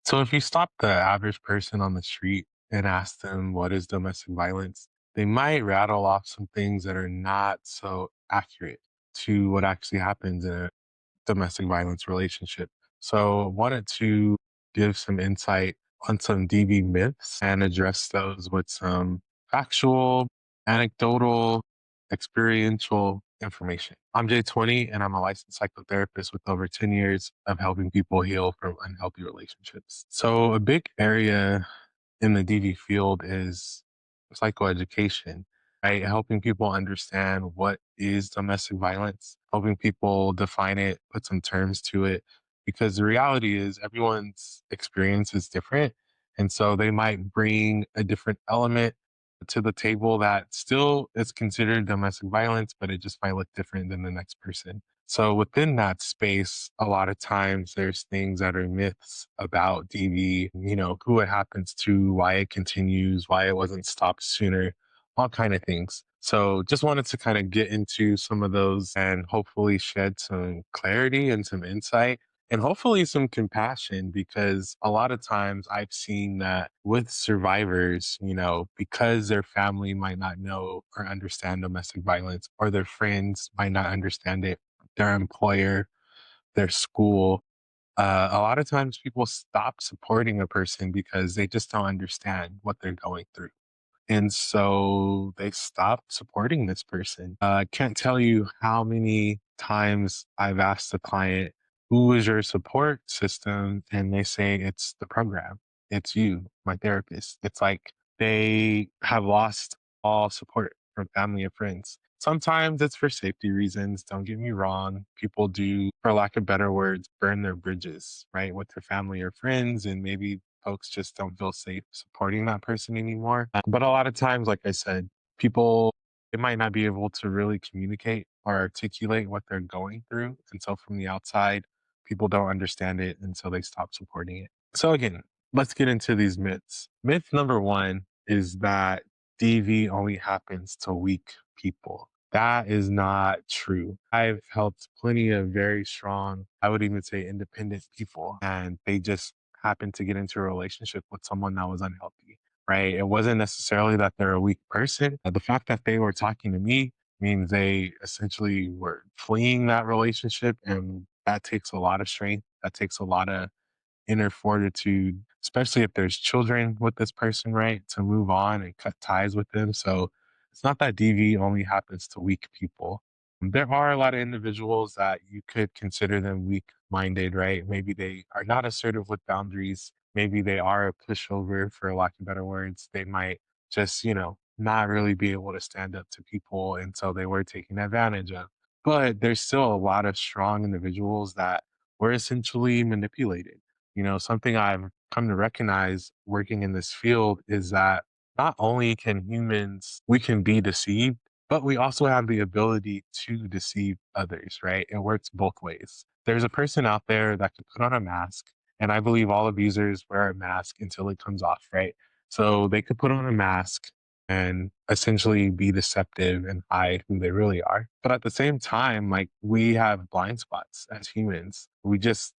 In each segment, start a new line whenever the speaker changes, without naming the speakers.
So if you stop the average person on the street and ask them what is domestic violence, they might rattle off some things that are not so accurate to what actually happens in a domestic violence relationship. So I wanted to give some insight on some DV myths and address those with some factual, anecdotal, experiential information. I'm J20 and I'm a licensed psychotherapist with over 10 years of helping people heal from unhealthy relationships. So a big area in the DV field is psychoeducation, right? Helping people understand what is domestic violence, helping people define it, put some terms to it, because the reality is everyone's experience is different. And so they might bring a different element to the table that still is considered domestic violence, but it just might look different than the next person. So within that space, a lot of times there's things that are myths about DV, who it happens to, why it continues, why it wasn't stopped sooner, all kind of things. So just wanted to kind of get into some of those and hopefully shed some clarity and some insight and hopefully some compassion because a lot of times I've seen that with survivors, because their family might not know or understand domestic violence or their friends might not understand it, their employer, their school. A lot of times people stop supporting a person because they just don't understand what they're going through. And so they stop supporting this person. I can't tell you how many times I've asked the client, who is your support system? And they say, it's the program. It's you, my therapist. It's like they have lost all support from family and friends. Sometimes it's for safety reasons. Don't get me wrong. People do, for lack of better words, burn their bridges, right, with their family or friends. And maybe folks just don't feel safe supporting that person anymore. But a lot of times, like I said, people, they might not be able to really communicate or articulate what they're going through. And so from the outside, people don't understand it. And so they stop supporting it. So again, let's get into these myths. Myth number one is that DV only happens to weak people. That is not true. I've helped plenty of very strong, I would even say independent people, and they just happened to get into a relationship with someone that was unhealthy, right? It wasn't necessarily that they're a weak person. The fact that they were talking to me means they essentially were fleeing that relationship. And that takes a lot of strength. That takes a lot of inner fortitude, especially if there's children with this person, right? To move on and cut ties with them. So it's not that DV only happens to weak people. There are a lot of individuals that you could consider them weak minded, right? Maybe they are not assertive with boundaries. Maybe they are a pushover, for lack of better words. They might just, not really be able to stand up to people. And so they were taken advantage of. But there's still a lot of strong individuals that were essentially manipulated. Something I've come to recognize working in this field is that not only can we can be deceived, but we also have the ability to deceive others, right? It works both ways. There's a person out there that can put on a mask, and I believe all abusers wear a mask until it comes off, right? So they could put on a mask and essentially be deceptive and hide who they really are. But at the same time, like we have blind spots as humans.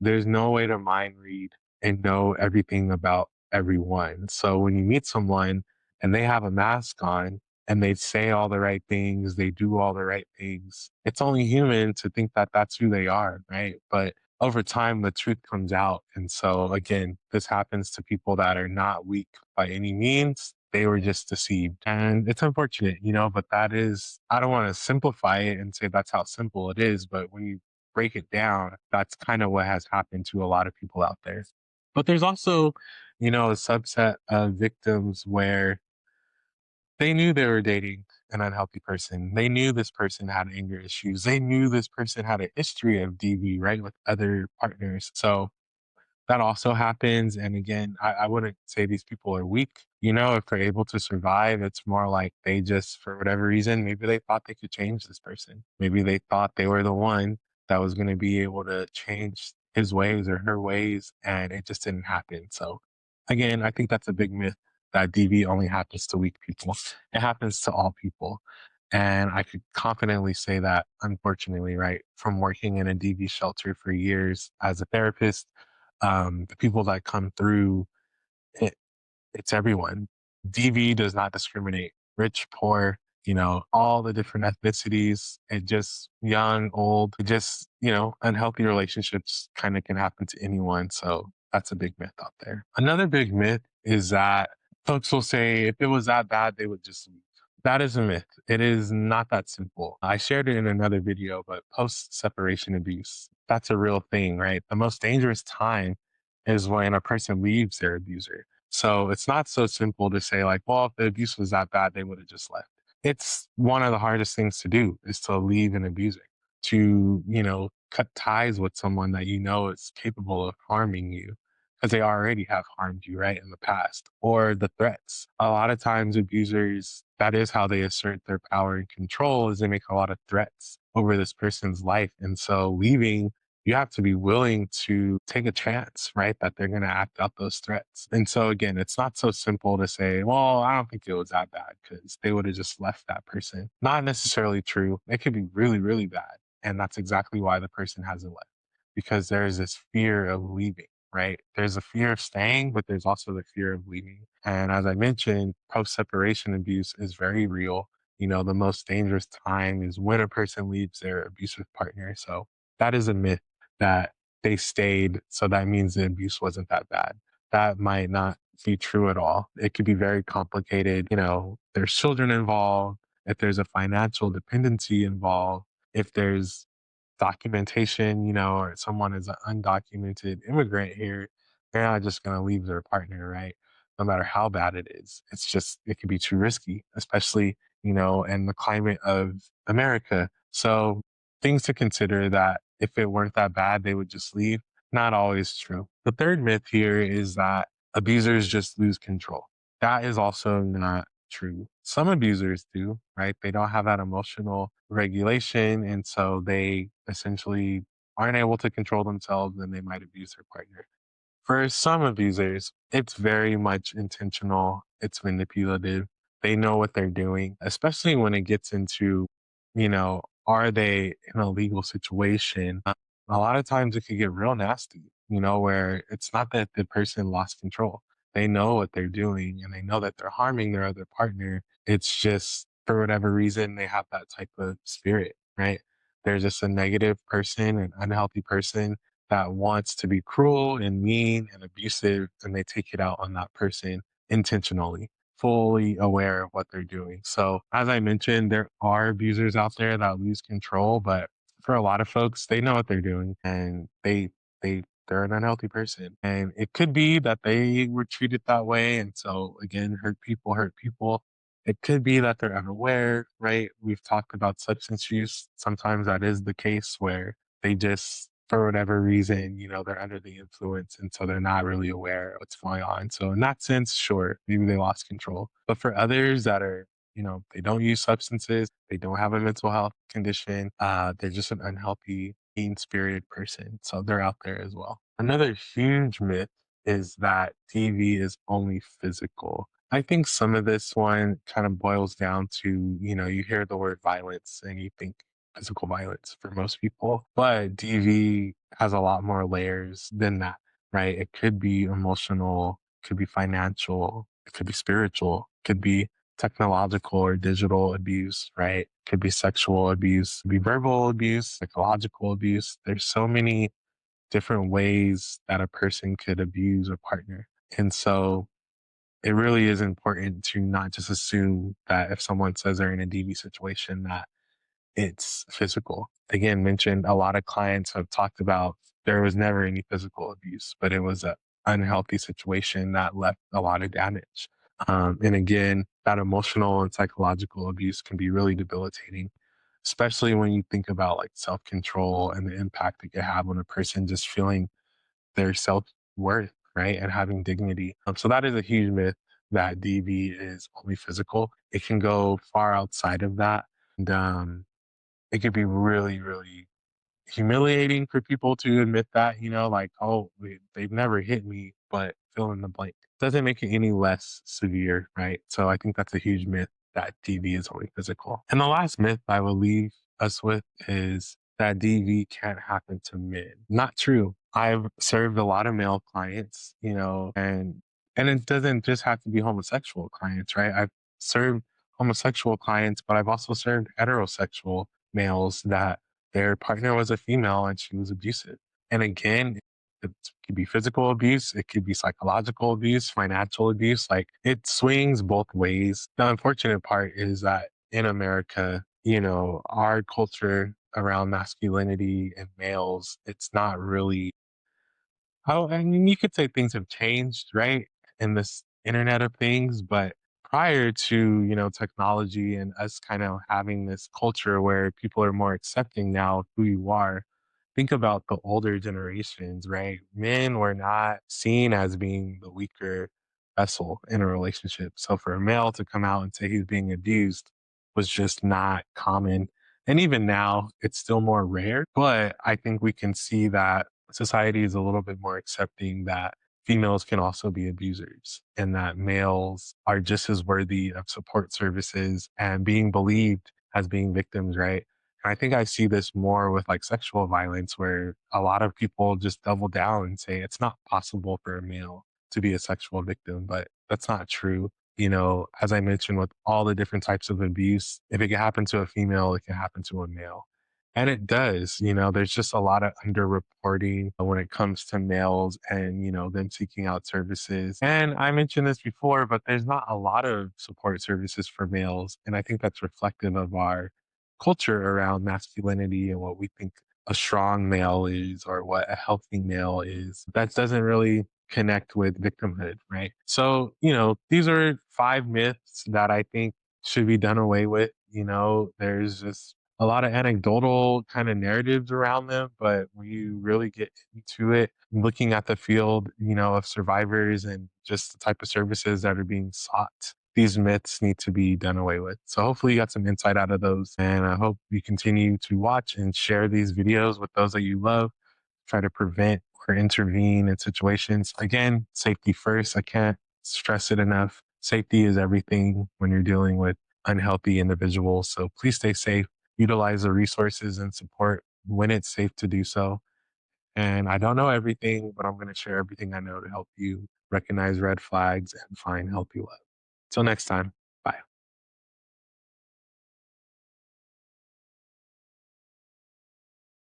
There's no way to mind read and know everything about everyone. So when you meet someone and they have a mask on and they say all the right things, they do all the right things, it's only human to think that that's who they are, right? But over time, the truth comes out. And so, again, this happens to people that are not weak by any means. They were just deceived. And it's unfortunate, but I don't want to simplify it and say that's how simple it is. But when you break it down, that's kind of what has happened to a lot of people out there. But there's also, a subset of victims where they knew they were dating an unhealthy person. They knew this person had anger issues. They knew this person had a history of DV, right, with other partners. So that also happens. And again, I wouldn't say these people are weak. If they're able to survive, it's more like they just, for whatever reason, maybe they thought they could change this person. Maybe they thought they were the one that was going to be able to change his ways or her ways, and it just didn't happen. So, again, I think that's a big myth that DV only happens to weak people. It happens to all people. And I could confidently say that, unfortunately, right, from working in a DV shelter for years as a therapist, The people that come through, it, it's everyone. DV does not discriminate. Rich, poor, all the different ethnicities. It just young, old, it just, unhealthy relationships kind of can happen to anyone. So that's a big myth out there. Another big myth is that folks will say if it was that bad, they would just leave. That is a myth. It is not that simple. I shared it in another video, but post separation abuse, that's a real thing, right? The most dangerous time is when a person leaves their abuser. So it's not so simple to say, like, well, if the abuse was that bad, they would have just left. It's one of the hardest things to do is to leave an abuser, to, cut ties with someone that you know is capable of harming you because they already have harmed you, right, in the past, or the threats. A lot of times, abusers, that is how they assert their power and control, is they make a lot of threats over this person's life. And so leaving, you have to be willing to take a chance, right? That they're going to act out those threats. And so, again, it's not so simple to say, well, I don't think it was that bad because they would have just left that person. Not necessarily true. It could be really, really bad. And that's exactly why the person hasn't left, because there's this fear of leaving, right? There's a fear of staying, but there's also the fear of leaving. And as I mentioned, post separation abuse is very real. The most dangerous time is when a person leaves their abusive partner. So that is a myth that they stayed, so that means the abuse wasn't that bad. That might not be true at all. It could be very complicated. There's children involved, if there's a financial dependency involved, if there's documentation, or someone is an undocumented immigrant here, they're not just going to leave their partner, right? No matter how bad it is. It's just, it could be too risky, especially, in the climate of America. So things to consider that if it weren't that bad, they would just leave. Not always true. The third myth here is that abusers just lose control. That is also not true. Some abusers do, right? They don't have that emotional regulation. And so they essentially aren't able to control themselves and they might abuse their partner. For some abusers, it's very much intentional, it's manipulative. They know what they're doing, especially when it gets into, are they in a legal situation? A lot of times it could get real nasty, where it's not that the person lost control. They know what they're doing and they know that they're harming their other partner. It's just for whatever reason, they have that type of spirit, right? They're just a negative person, an unhealthy person that wants to be cruel and mean and abusive, and they take it out on that person intentionally, fully aware of what they're doing. So, as I mentioned, there are abusers out there that lose control, but for a lot of folks, they know what they're doing and they're an unhealthy person. And it could be that they were treated that way. And so again, hurt people hurt people. It could be that they're unaware, right? We've talked about substance use. Sometimes that is the case where they just, for whatever reason, they're under the influence. And so they're not really aware of what's going on. So in that sense, sure, maybe they lost control. But for others that are, they don't use substances, they don't have a mental health condition, they're just an unhealthy, mean spirited person. So they're out there as well. Another huge myth is that TV is only physical. I think some of this one kind of boils down to, you hear the word violence and you think physical violence for most people, but DV has a lot more layers than that, right? It could be emotional, could be financial, it could be spiritual, could be technological or digital abuse, right? Could be sexual abuse, could be verbal abuse, psychological abuse. There's so many different ways that a person could abuse a partner. And so it really is important to not just assume that if someone says they're in a DV situation that it's physical. Again, mentioned a lot of clients have talked about there was never any physical abuse, but it was an unhealthy situation that left a lot of damage. And again, that emotional and psychological abuse can be really debilitating, especially when you think about like self control and the impact it can have on a person just feeling their self worth, right? And having dignity. So that is a huge myth that DV is only physical. It can go far outside of that. And it could be really, really humiliating for people to admit that, like, oh, they've never hit me, but fill in the blank. Doesn't make it any less severe, right? So I think that's a huge myth that DV is only physical. And the last myth I will leave us with is that DV can't happen to men. Not true. I've served a lot of male clients, and it doesn't just have to be homosexual clients, right? I've served homosexual clients, but I've also served heterosexual males that their partner was a female and she was abusive. And again, it could be physical abuse, it could be psychological abuse, financial abuse. Like it swings both ways. The unfortunate part is that in America, our culture around masculinity and males, it's not really how, I mean, you could say things have changed, right? In this internet of things, but prior to, technology and us kind of having this culture where people are more accepting now of who you are, think about the older generations, right? Men were not seen as being the weaker vessel in a relationship. So for a male to come out and say he's being abused was just not common. And even now, it's still more rare, but I think we can see that society is a little bit more accepting that females can also be abusers and that males are just as worthy of support services and being believed as being victims, right? And I think I see this more with like sexual violence, where a lot of people just double down and say it's not possible for a male to be a sexual victim, but that's not true. As I mentioned, with all the different types of abuse, if it can happen to a female, it can happen to a male. And it does, there's just a lot of underreporting when it comes to males and, them seeking out services. And I mentioned this before, but there's not a lot of support services for males. And I think that's reflective of our culture around masculinity and what we think a strong male is or what a healthy male is. That doesn't really connect with victimhood, right? So, these are 5 myths that I think should be done away with. There's just a lot of anecdotal kind of narratives around them, but when you really get into it, looking at the field, of survivors and just the type of services that are being sought, these myths need to be done away with. So hopefully you got some insight out of those. And I hope you continue to watch and share these videos with those that you love. Try to prevent or intervene in situations. Again, safety first. I can't stress it enough. Safety is everything when you're dealing with unhealthy individuals. So please stay safe, utilize the resources and support when it's safe to do so. And I don't know everything, but I'm going to share everything I know to help you recognize red flags and find healthy love. Till next time.